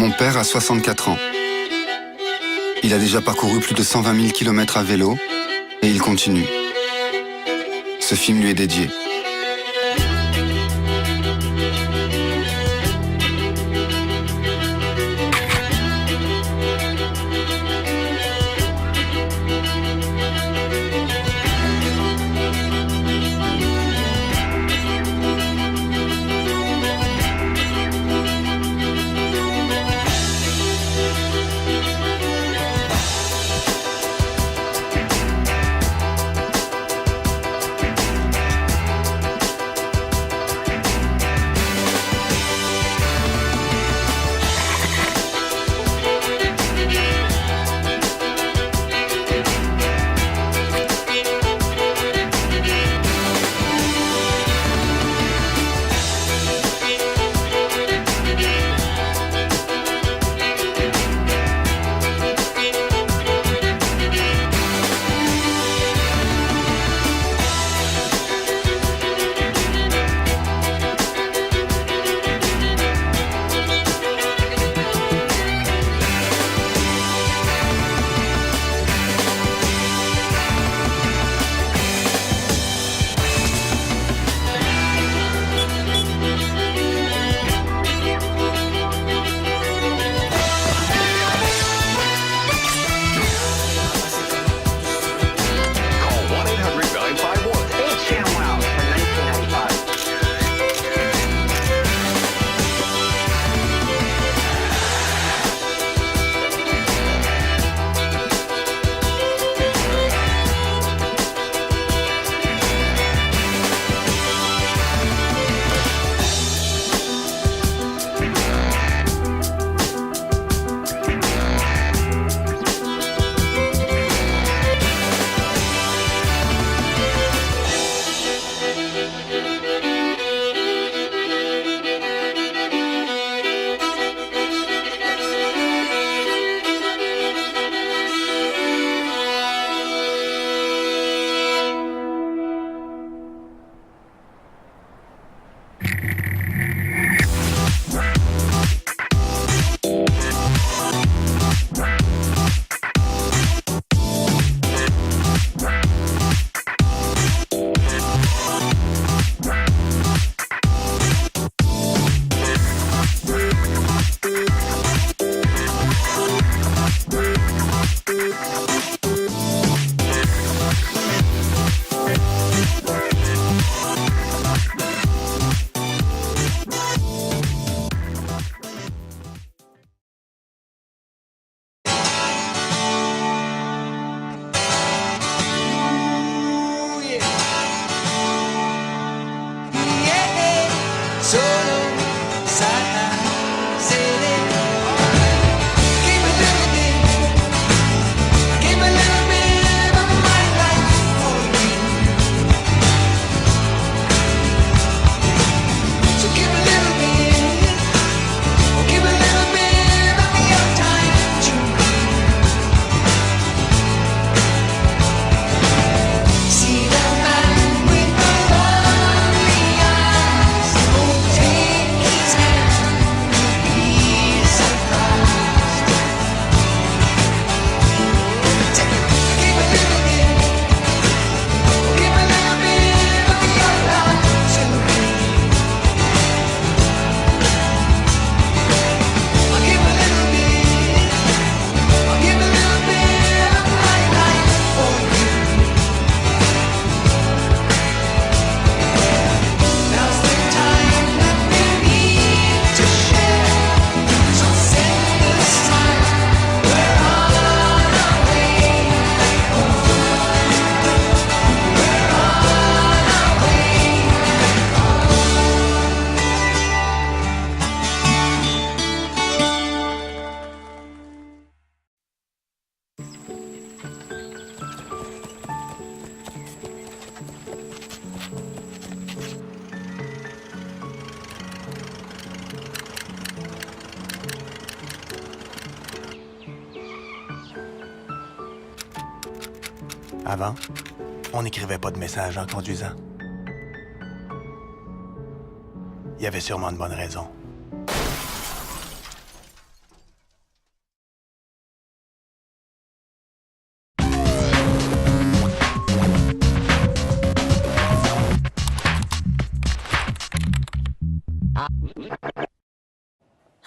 Mon père a 64 ans. Il a déjà parcouru plus de 120 000 km à vélo et il continue. Ce film lui est dédié. Avant, on n'écrivait pas de messages en conduisant. Il y avait sûrement une bonne raison.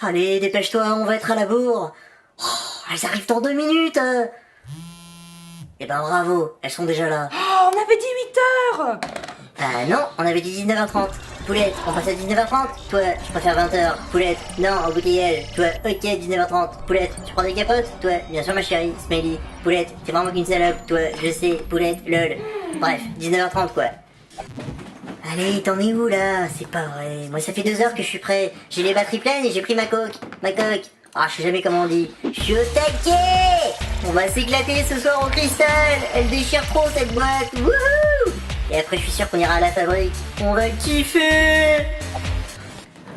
Allez, dépêche-toi, on va être à la bourre. Oh, elles arrivent dans 2 minutes. Eh ben bravo, elles sont déjà là. Oh, on avait dit 8 heures. Non, on avait dit 19h30. Poulette, on passe à 19h30. Toi, tu préfères 20h. Poulette, non, embouteillage. Toi, ok, 19h30. Poulette, tu prends des capotes. Toi, bien sûr ma chérie, Smiley. Poulette, t'es vraiment qu'une salope. Toi, je sais, Poulette, lol. Bref, 19h30 quoi. Allez, t'en es où là? C'est pas vrai. Moi ça fait 2 heures que je suis prêt. J'ai les batteries pleines et j'ai pris ma coque. Ma coque. Ah, je sais jamais comment on dit. Je suis au taquet. On va s'éclater ce soir au cristal. Elle déchire trop cette boîte. Wouhou. Et après je suis sûr qu'on ira à la fabrique. On va kiffer.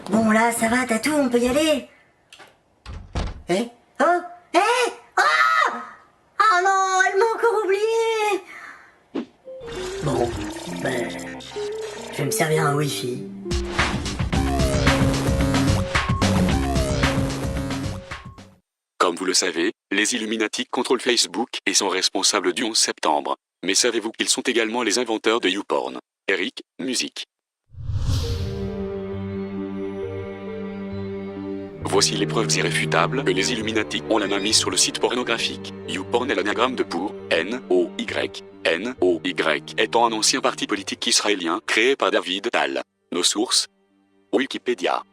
Bon là, ça va, t'as tout, on peut y aller. Eh? Oh? Eh? Ah! Oh non, elle m'a encore oublié. Bon, ben... je vais me servir un wifi. Comme vous le savez, les Illuminati contrôlent Facebook et sont responsables du 11 septembre. Mais savez-vous qu'ils sont également les inventeurs de YouPorn? Eric, musique. Voici les preuves irréfutables que les Illuminati ont la main mise sur le site pornographique. YouPorn est l'anagramme de pour N-O-Y. N-O-Y étant un ancien parti politique israélien créé par David Tal. Nos sources? Wikipédia.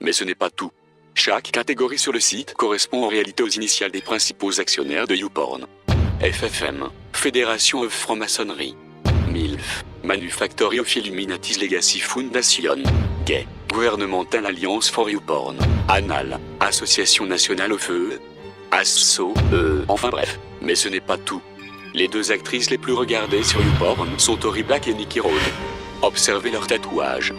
Mais ce n'est pas tout. Chaque catégorie sur le site correspond en réalité aux initiales des principaux actionnaires de YouPorn. FFM, Fédération of Franc-Maçonnerie. MILF, Manufactory of Illuminati's Legacy Foundation. Gay, Governmental Alliance for YouPorn. ANAL, Association Nationale of ASSO, enfin bref. Mais ce n'est pas tout. Les 2 actrices les plus regardées sur YouPorn sont Tori Black et Nikki Rose. Observez leurs tatouages.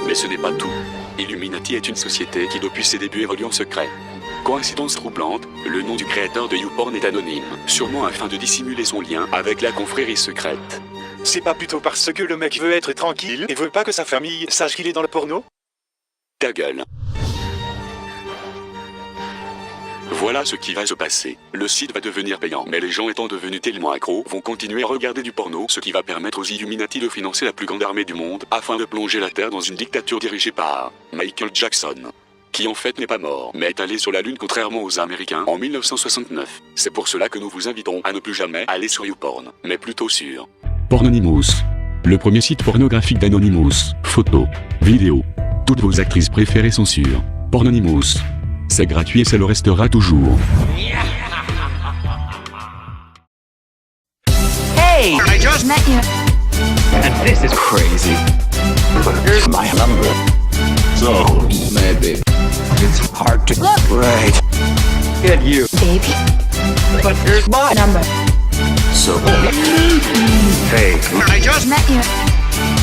Mais ce n'est pas tout. Illuminati est une société qui depuis ses débuts évolue en secret. Coïncidence troublante, le nom du créateur de YouPorn est anonyme, sûrement afin de dissimuler son lien avec la confrérie secrète. C'est pas plutôt parce que le mec veut être tranquille et veut pas que sa famille sache qu'il est dans le porno? Ta gueule. Voilà ce qui va se passer. Le site va devenir payant, mais les gens étant devenus tellement accros vont continuer à regarder du porno, ce qui va permettre aux Illuminati de financer la plus grande armée du monde, afin de plonger la Terre dans une dictature dirigée par Michael Jackson. Qui en fait n'est pas mort, mais est allé sur la Lune contrairement aux Américains en 1969. C'est pour cela que nous vous invitons à ne plus jamais aller sur YouPorn, mais plutôt sur Pornonymous. Le premier site pornographique d'Anonymous. Photos, vidéos. Toutes vos actrices préférées sont sur Pornonymous. C'est gratuit et ça le restera toujours. Hey! I just met you. And this is crazy. But here's my number. So, maybe it's hard to look right. Get you. Baby. But here's my number. So, hey, I just met you.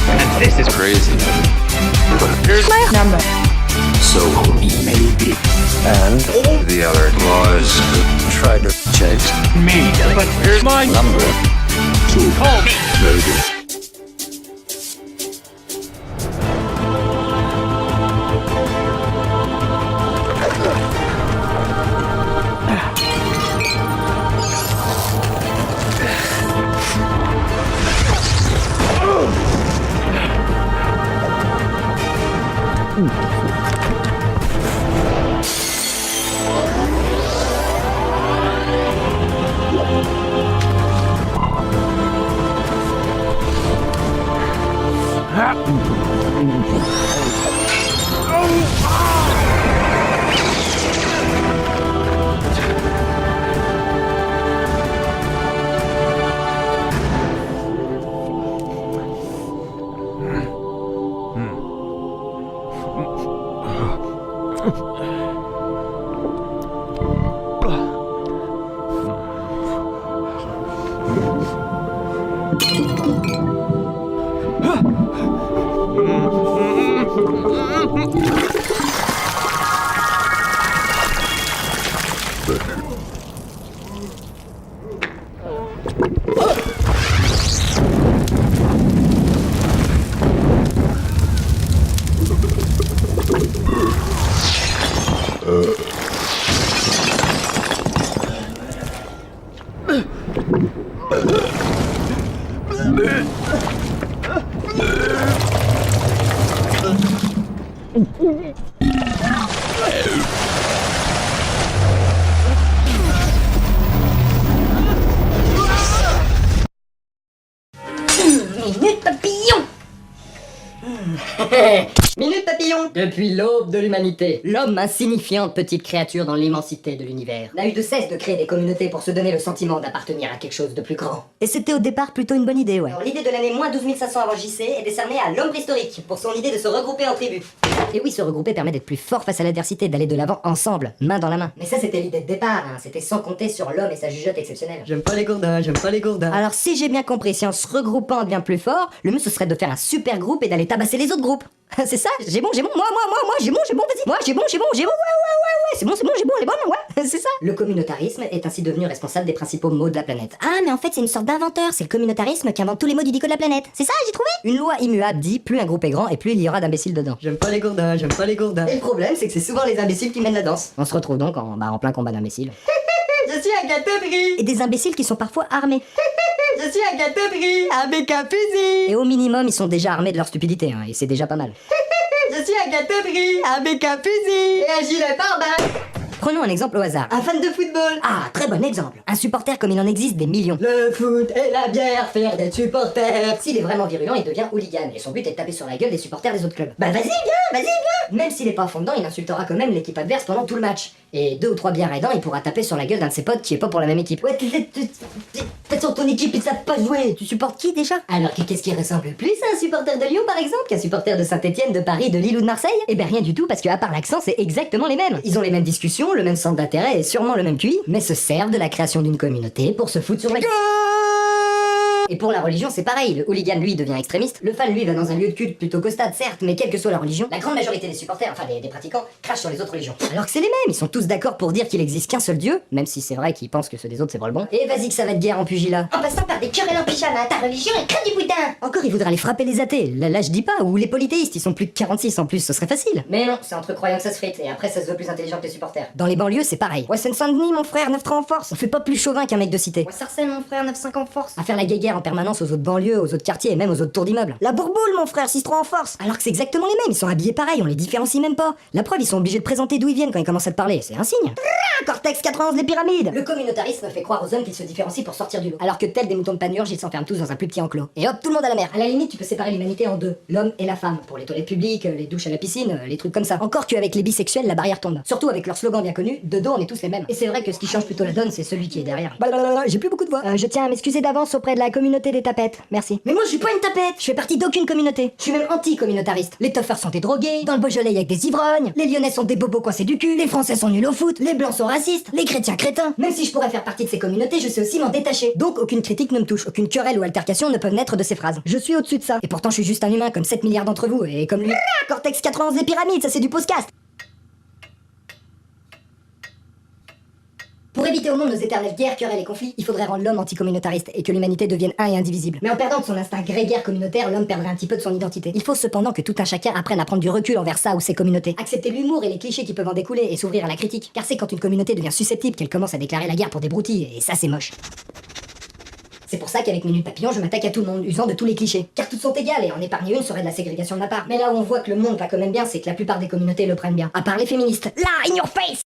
And this is crazy. But here's my number. So, maybe. And the other was try to chase me. But here's my number. So call me. Maybe. Minute papillon. Minute papillon. Depuis l'aube de l'humanité, l'homme, insignifiante petite créature dans l'immensité de l'univers, n'a eu de cesse de créer des communautés pour se donner le sentiment d'appartenir à quelque chose de plus grand. Et c'était au départ plutôt une bonne idée, ouais. Alors, l'idée de l'année moins 12 500 avant JC est décernée à l'homme préhistorique pour son idée de se regrouper en tribus. Et oui, se regrouper permet d'être plus fort face à l'adversité, d'aller de l'avant ensemble, main dans la main. Mais ça, c'était l'idée de départ, hein. C'était sans compter sur l'homme et sa jugeote exceptionnelle. J'aime pas les gourdins, j'aime pas les gourdins. Alors, si j'ai bien compris, si en se regroupant on devient plus fort, le mieux ce serait de faire un super groupe et d'aller tabasser les autres groupes. C'est ça, j'ai bon, moi, j'ai bon, vas-y. Moi, j'ai bon, ouais, c'est bon, j'ai bon, les bonnes, ouais, c'est ça. Le communautarisme est ainsi devenu responsable des principaux maux de la planète. Ah, mais en fait, c'est une sorte d'inventeur, c'est le communautarisme qui invente tous les maux du dico de la planète. C'est ça, j'ai trouvé. Une loi immuable dit, plus un groupe est grand et plus il y aura d'imbéciles dedans. J'aime pas les gourdins, j'aime pas les gourdins. Et le problème, c'est que c'est souvent les imbéciles qui mènent la danse. On se retrouve donc en plein combat d'imbéciles. Je suis un gâteau brie. Et des imbéciles qui sont parfois armés. Je suis un gâteau brie avec un fusil. Et au minimum, ils sont déjà armés de leur stupidité, hein, et c'est déjà pas mal. Je suis un gâteau brie avec un fusil et un gilet pare-balles. Prenons un exemple au hasard. Un fan de football. Ah, très bon exemple. Un supporter comme il en existe des millions. Le foot et la bière, faire des supporters. S'il est vraiment virulent, il devient hooligan. Et son but est de taper sur la gueule des supporters des autres clubs. Bah vas-y, viens. Même s'il est pas à fond dedans, il insultera quand même l'équipe adverse pendant tout le match. Et 2 ou 3 bières aidant, il pourra taper sur la gueule d'un de ses potes qui est pas pour la même équipe. Ouais, t'es sur ton équipe, ils savent pas jouer. Tu supportes qui déjà? Alors qu'est-ce qui ressemble plus à un supporter de Lyon par exemple qu'un supporter de Saint-Etienne, de Paris, de Lille ou de Marseille? Eh ben rien du tout, parce que à part l'accent, c'est exactement les mêmes. Ils ont les mêmes discussions, le même centre d'intérêt et sûrement le même QI, mais se servent de la création d'une communauté pour se foutre sur la gueule. Et pour la religion, c'est pareil. Le hooligan, lui, devient extrémiste. Le fan, lui, va dans un lieu de culte plutôt costade, certes, mais quelle que soit la religion, la grande majorité des supporters, enfin des pratiquants, crachent sur les autres religions. Alors que c'est les mêmes, ils sont tous d'accord pour dire qu'il existe qu'un seul dieu, même si c'est vrai qu'ils pensent que ceux des autres c'est pas le bon. Et vas-y que ça va de guerre en pugilat. En passant par des querelles en pyjama, ta religion est crème du boudin. Encore, il voudra aller frapper les athées. Là, je dis pas, ou les polythéistes, ils sont plus que 46 en plus, ce serait facile. Mais non, c'est entre croyants que ça se frite, et après ça se veut plus intelligent que les supporters. Dans les banlieues, c'est pareil. Ouais, Seine-Saint-Denis, mon frère, 9-3 en force. On fait pas plus chauvin qu'un mec de cité. Ouais, Sarcelles, mon frère, 9-5 en force. À faire la guéguerre en permanence aux autres banlieues, aux autres quartiers et même aux autres tours d'immeubles. La bourboule, mon frère, 6-3 en force. Alors que c'est exactement les mêmes, ils sont habillés pareil, on les différencie même pas. La preuve, ils sont obligés de présenter d'où ils viennent quand ils commencent à te parler, c'est un signe. Cortex 91, les pyramides. Le communautarisme fait croire aux hommes qu'ils se différencient pour sortir du lot. Alors que tels des moutons de panurge, ils s'enferment tous dans un plus petit enclos. Et hop, tout le monde à la mer. À la limite, tu peux séparer l'humanité en deux, l'homme et la femme. Pour les toilettes publiques, les douches à la piscine, les trucs comme ça. Encore qu'avec les bisexuels, la barrière tombe. Surtout avec leur slogan bien connu, de dos on est tous les mêmes. Et c'est vrai que ce qui change plutôt la donne, c'est celui qui est derrière. J'ai plus beaucoup de voix. Je tiens à m'excuser d'avance auprès de la communauté des tapettes. Merci. Mais moi je suis pas une tapette. Je fais partie d'aucune communauté. Je suis même anti-communautariste. Les toffeurs sont des drogués, dans le Beaujolais y a que des ivrognes, les Lyonnais sont des bobos coincés du cul, les Français sont nuls au foot, les Blancs sont racistes, les chrétiens crétins. Même si je pourrais faire partie de ces communautés, je sais aussi m'en détacher. Donc aucune critique ne me touche, aucune querelle ou altercation ne peuvent naître de ces phrases. Je suis au-dessus de ça. Et pourtant je suis juste un humain comme 7 milliards d'entre vous, et comme lui. Cortex 91 des pyramides, ça c'est du podcast. Pour éviter au monde nos éternelles guerres, querelles et conflits, il faudrait rendre l'homme anticommunautariste et que l'humanité devienne un et indivisible. Mais en perdant de son instinct grégaire communautaire, l'homme perdrait un petit peu de son identité. Il faut cependant que tout un chacun apprenne à prendre du recul envers ça ou ses communautés. Accepter l'humour et les clichés qui peuvent en découler et s'ouvrir à la critique. Car c'est quand une communauté devient susceptible qu'elle commence à déclarer la guerre pour des broutilles, et ça c'est moche. C'est pour ça qu'avec Minute Papillon, je m'attaque à tout le monde, usant de tous les clichés. Car toutes sont égales et en épargner une serait de la ségrégation de ma part. Mais là où on voit que le monde va quand même bien, c'est que la plupart des communautés le prennent bien. À part les féministes. Là, in your face!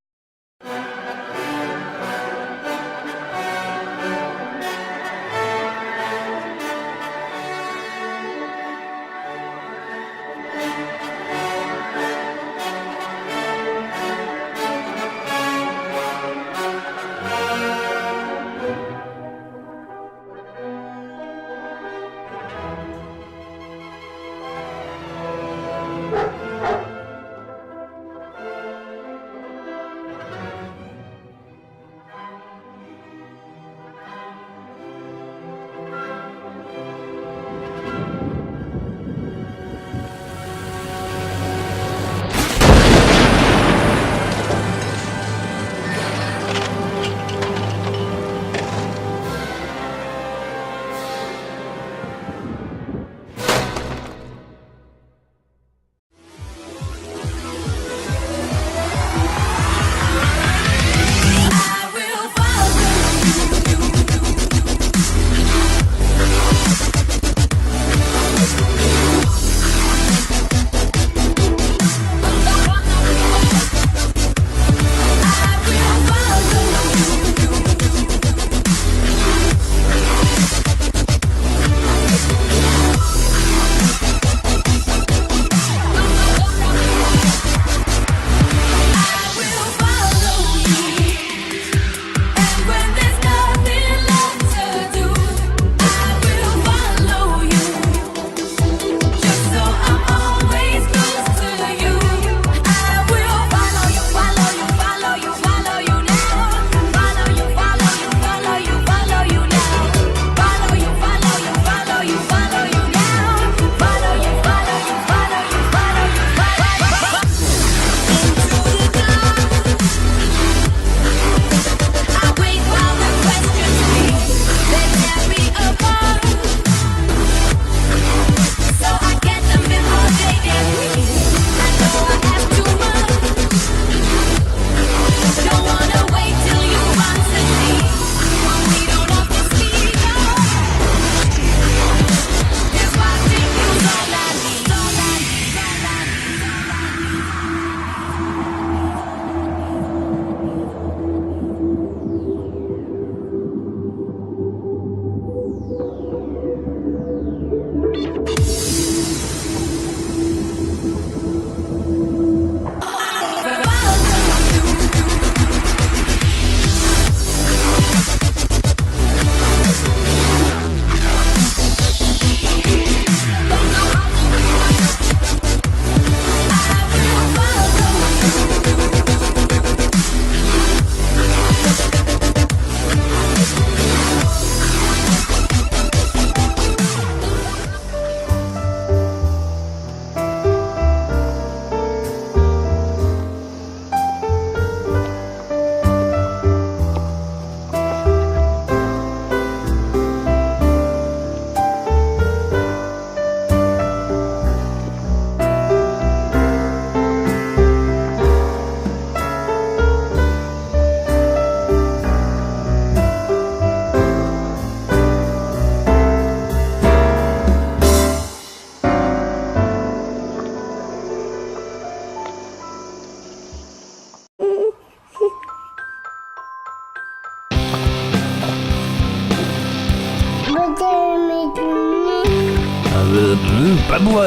pas moi.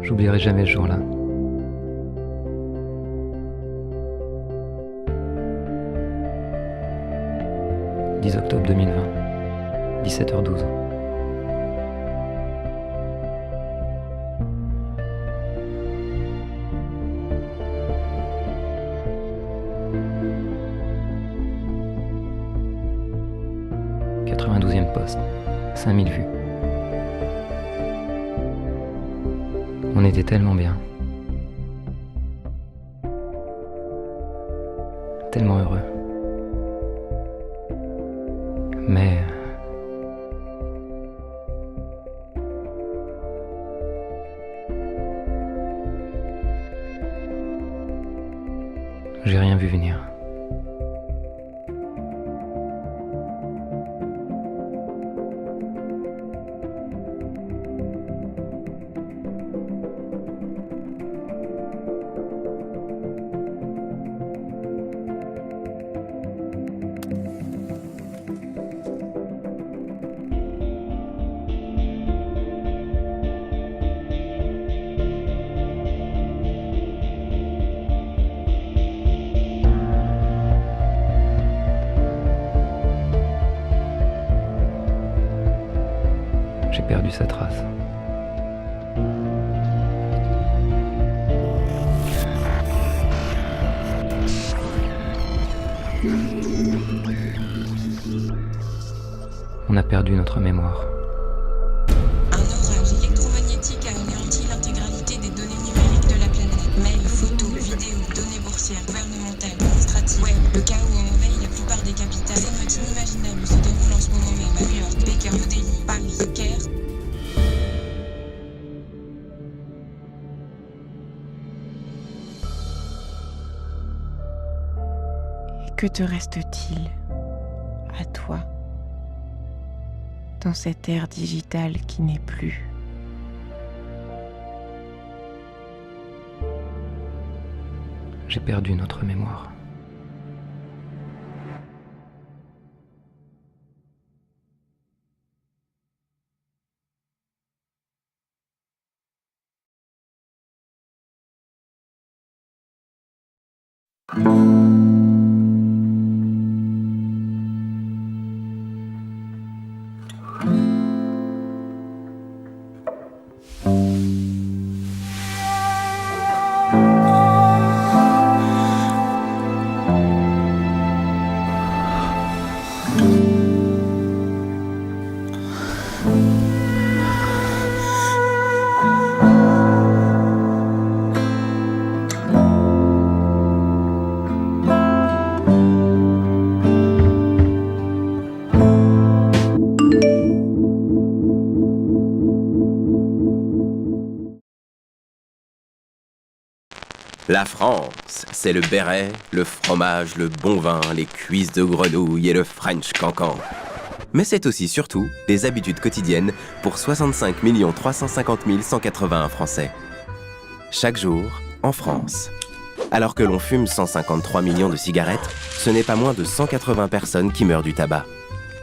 J'oublierai jamais ce jour-là. « 10 octobre 2020, 17h12. « 92e poste, 5000 vues. On était tellement bien. Tellement heureux. Mais... j'ai rien vu venir. J'ai perdu sa trace. On a perdu notre mémoire. Un orage électromagnétique a anéanti l'intégralité des données numériques de la planète. Mails, photos, vidéos, données boursières, gouvernementales, administratives, web. Le chaos envahit la plupart des capitales. Des émeutes inimaginables se déroulent en ce moment même à New York, Pékin, New Delhi, Paris, Caire. Que te reste-t-il à toi dans cette ère digitale qui n'est plus? J'ai perdu notre mémoire. La France, c'est le béret, le fromage, le bon vin, les cuisses de grenouille et le French cancan. Mais c'est aussi surtout des habitudes quotidiennes pour 65 350 181 Français. Chaque jour, en France. Alors que l'on fume 153 millions de cigarettes, ce n'est pas moins de 180 personnes qui meurent du tabac.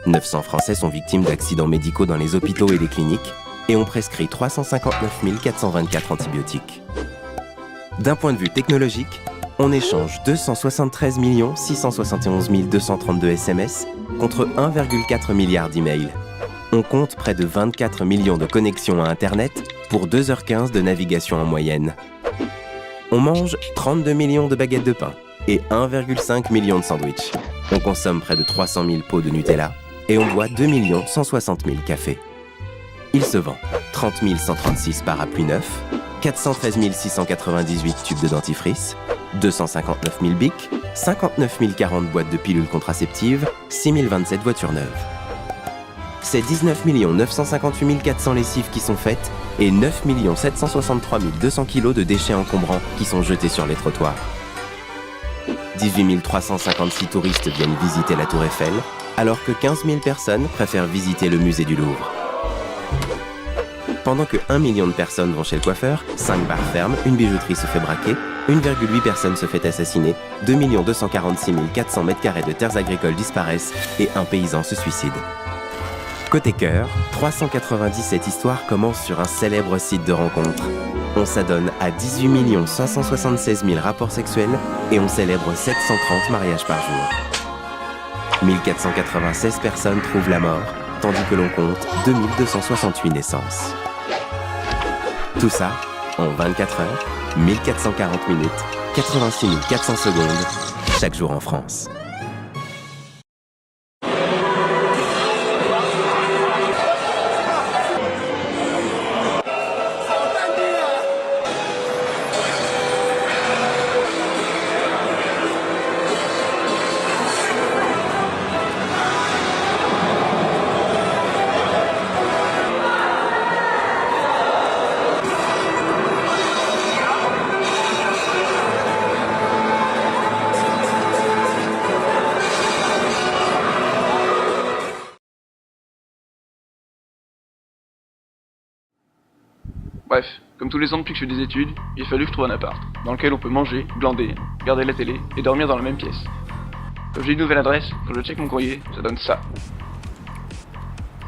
900 Français sont victimes d'accidents médicaux dans les hôpitaux et les cliniques et ont prescrit 359 424 antibiotiques. D'un point de vue technologique, on échange 273 671 232 SMS contre 1,4 milliard d'emails. On compte près de 24 millions de connexions à Internet pour 2h15 de navigation en moyenne. On mange 32 millions de baguettes de pain et 1,5 million de sandwichs. On consomme près de 300 000 pots de Nutella et on boit 2 160 000 cafés. Il se vend 30 136 parapluies neufs, 413 698 tubes de dentifrice, 259 000 bics 59 040 boîtes de pilules contraceptives, 6 027 voitures neuves. C'est 19 958 400 lessives qui sont faites et 9 763 200 kilos de déchets encombrants qui sont jetés sur les trottoirs. 18 356 touristes viennent visiter la Tour Eiffel, alors que 15 000 personnes préfèrent visiter le musée du Louvre. Pendant que 1 million de personnes vont chez le coiffeur, 5 bars ferment, une bijouterie se fait braquer, 1,8 personne se fait assassiner, 2 246 400 mètres carrés de terres agricoles disparaissent et un paysan se suicide. Côté cœur, 397 histoires commencent sur un célèbre site de rencontre. On s'adonne à 18 576 000 rapports sexuels et on célèbre 730 mariages par jour. 1496 personnes trouvent la mort, tandis que l'on compte 2268 naissances. Tout ça en 24 heures, 1440 minutes, 86 400 secondes, chaque jour en France. Bref, comme tous les ans depuis que je fais des études, il a fallu que je trouve un appart, dans lequel on peut manger, glander, regarder la télé et dormir dans la même pièce. Comme j'ai une nouvelle adresse, quand je check mon courrier, ça donne ça.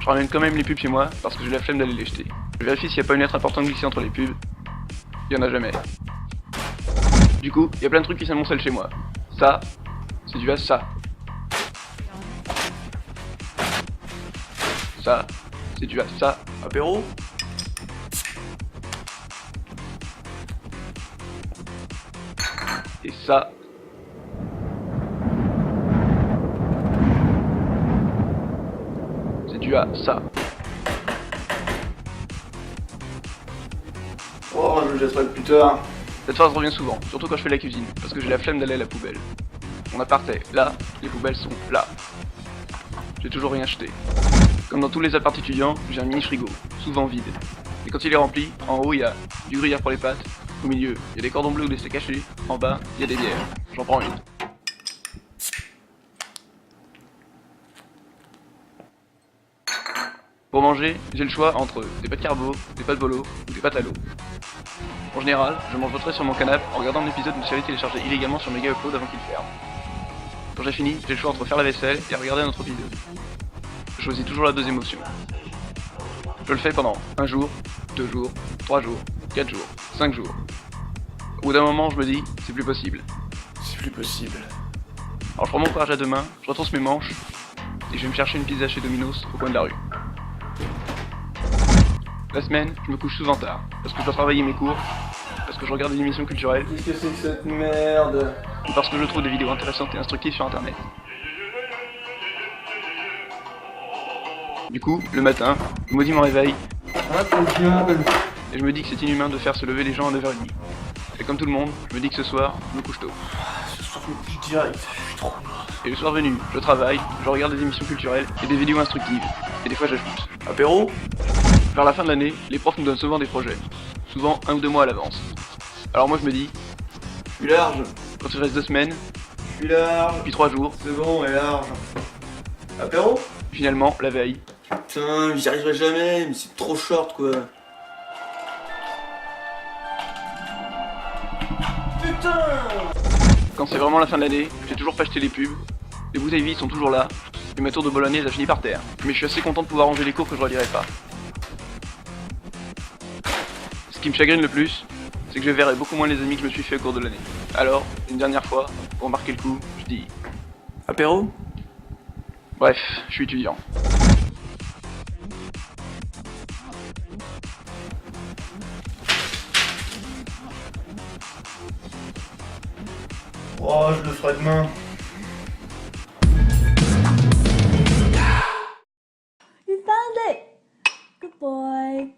Je ramène quand même les pubs chez moi, parce que j'ai la flemme d'aller les jeter. Je vérifie s'il n'y a pas une lettre importante glissée entre les pubs. Il y en a jamais. Du coup, il y a plein de trucs qui s'amoncellent chez moi. Ça, c'est dû à ça. Ça, c'est dû à ça. Apéro ? Et ça, c'est dû à ça. Oh, je le jetterai plus tard. Cette phrase revient souvent, surtout quand je fais la cuisine, parce que j'ai la flemme d'aller à la poubelle. Mon appart est là, les poubelles sont là. J'ai toujours rien acheté. Comme dans tous les apparts étudiants, j'ai un mini frigo, souvent vide. Et quand il est rempli, en haut il y a du gruyère pour les pâtes, au milieu il y a des cordons bleus où laisser cacher, en bas il y a des bières. J'en prends une. Pour manger, j'ai le choix entre des pâtes carbo, des pâtes bolo ou des pâtes à l'eau. En général, je mange votre sur mon canapé en regardant un épisode d'une série téléchargée illégalement sur Mega Upload avant qu'il ferme. Quand j'ai fini, j'ai le choix entre faire la vaisselle et regarder un autre vidéo. Je choisis toujours la deuxième option. Je le fais pendant 1 jour, 2 jours, 3 jours, 4 jours, 5 jours. Au bout d'un moment, je me dis, c'est plus possible. C'est plus possible. Alors je prends mon courage à deux mains, je retrousse mes manches, et je vais me chercher une pizza chez Domino's au coin de la rue. La semaine, je me couche souvent tard, parce que je dois travailler mes cours, parce que je regarde des émissions culturelles. Qu'est-ce que c'est que cette merde? Ou parce que je trouve des vidéos intéressantes et instructives sur internet. Du coup, le matin, je maudis mon réveil, et je me dis que c'est inhumain de faire se lever les gens à 9h30. Et comme tout le monde, je me dis que ce soir, je me couche tôt. Ce soir, je me couche direct, je suis trop mort. Et le soir venu, je travaille, je regarde des émissions culturelles et des vidéos instructives. Et des fois j'ajoute. Apéro? Vers la fin de l'année, les profs nous donnent souvent des projets. Souvent 1 ou 2 mois à l'avance. Alors moi je me dis, je suis large. Quand il reste 2 semaines, je suis large. Puis 3 jours. C'est bon, elle est large. Apéro? Finalement, la veille. Putain, j'y arriverai jamais, mais c'est trop short quoi. Putain! Quand c'est vraiment la fin de l'année, j'ai toujours pas acheté les pubs. Les bouteilles vides sont toujours là. Et ma tour de bolognaise a fini par terre. Mais je suis assez content de pouvoir ranger les cours que je relirai pas. Ce qui me chagrine le plus, c'est que je verrai beaucoup moins les amis que je me suis fait au cours de l'année. Alors, une dernière fois, pour marquer le coup, je dis... Apéro? Bref, je suis étudiant. Oh, je le ferai demain. You found it! Good boy.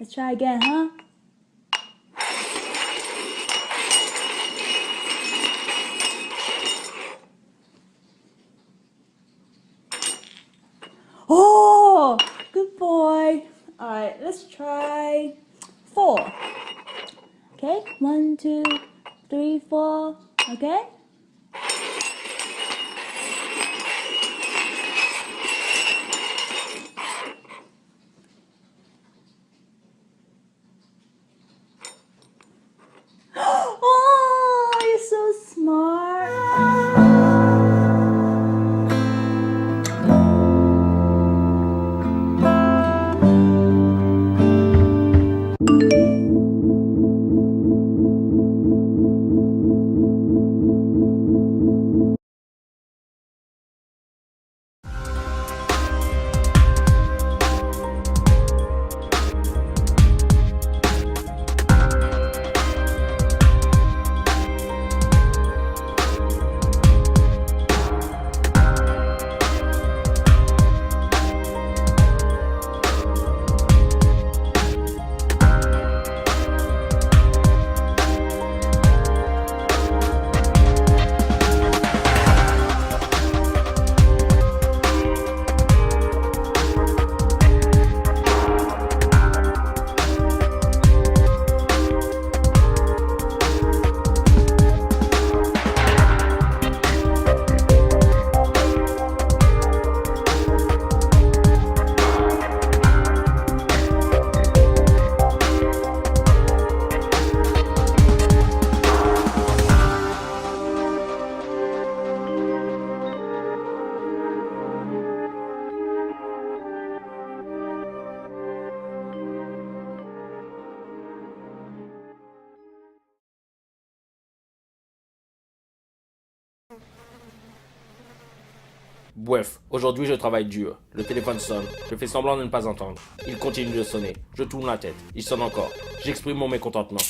Let's try again, huh? boy. Alright, let's try 4. Okay, 1, 2, 3, 4. Okay? Oh, you're so smart. Bref, aujourd'hui je travaille dur. Le téléphone sonne. Je fais semblant de ne pas entendre. Il continue de sonner. Je tourne la tête. Il sonne encore. J'exprime mon mécontentement.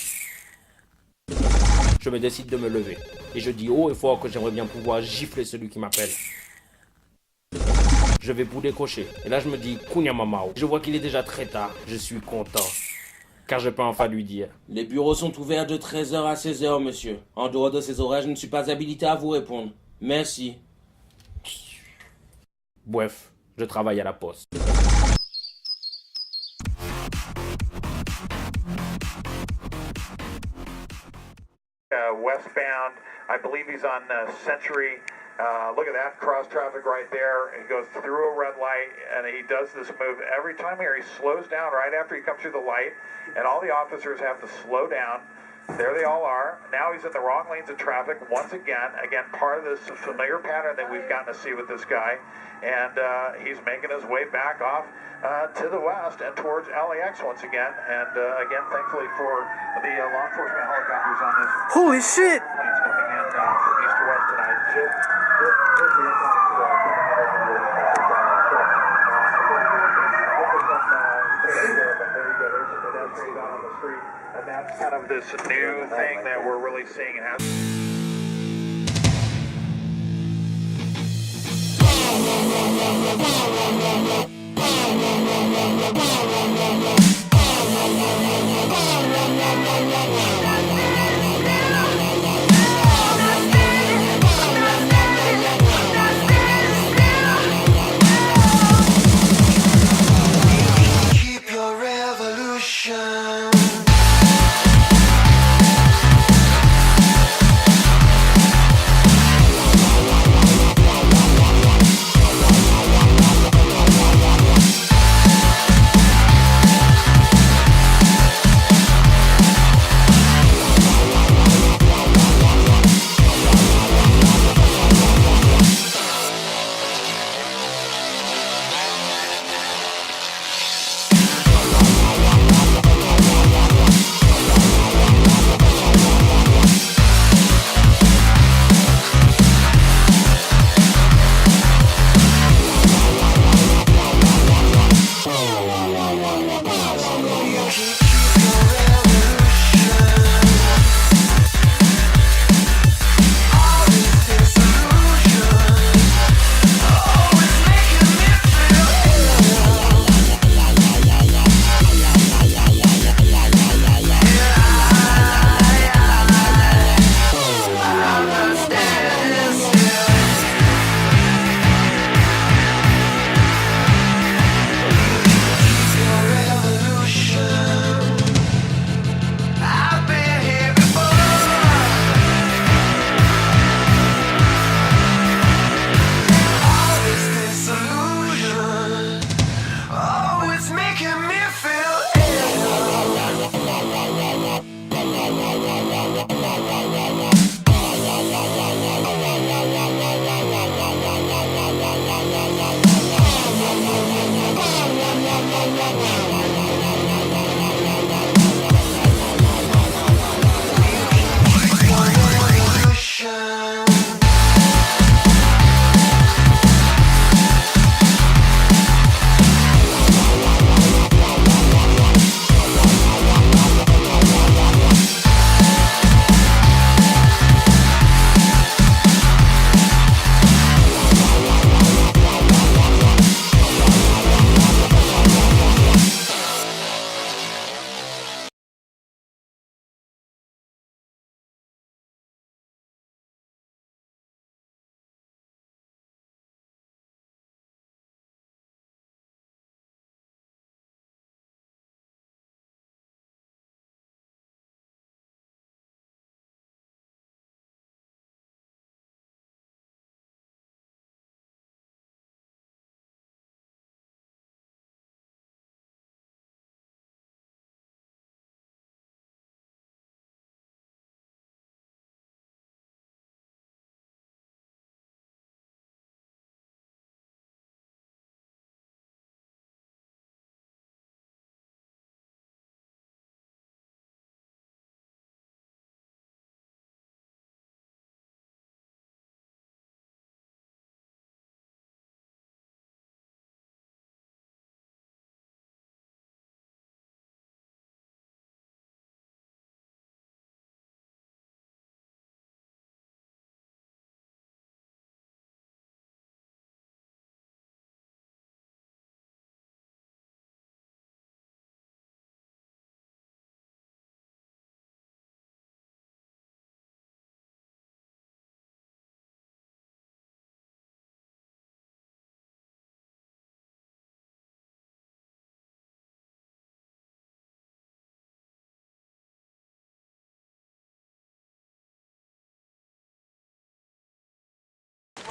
Je me décide de me lever. Et je dis haut et fort que j'aimerais bien pouvoir gifler celui qui m'appelle. Je vais pour décrocher. Et là je me dis, Kounia Mamao. Je vois qu'il est déjà très tard. Je suis content. Car je peux enfin lui dire. Les bureaux sont ouverts de 13h à 16h, monsieur. En dehors de ces horaires, je ne suis pas habilité à vous répondre. Merci. Bref, je travaille à la poste. Westbound, I believe he's on Century. Look at that cross traffic right there. He goes through a red light and he does this move every time here. He slows down right after he comes through the light, and all the officers have to slow down. There they all are. Now he's in the wrong lanes of traffic once again. Again, part of this familiar pattern that we've gotten to see with this guy. And he's making his way back off to the west and towards LAX once again. And again, thankfully for the law enforcement helicopters on this. Holy shit! Planes coming in from east to west tonight. Here's the impact. And that's kind of this new thing that we're really seeing happen. Keep your revolution.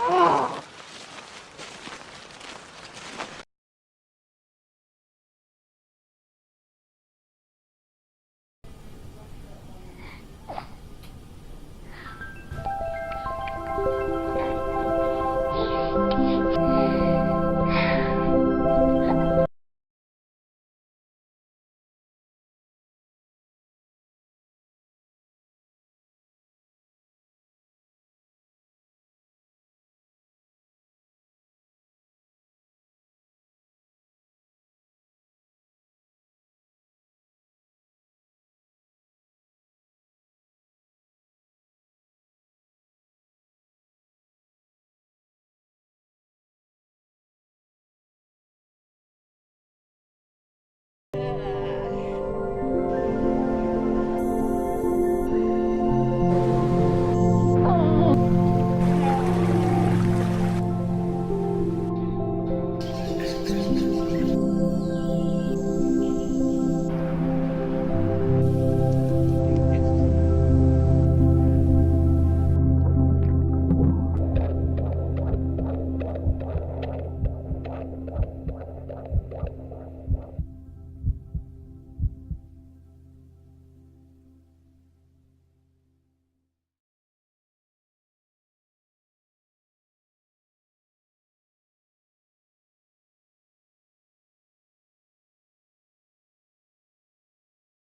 Oh!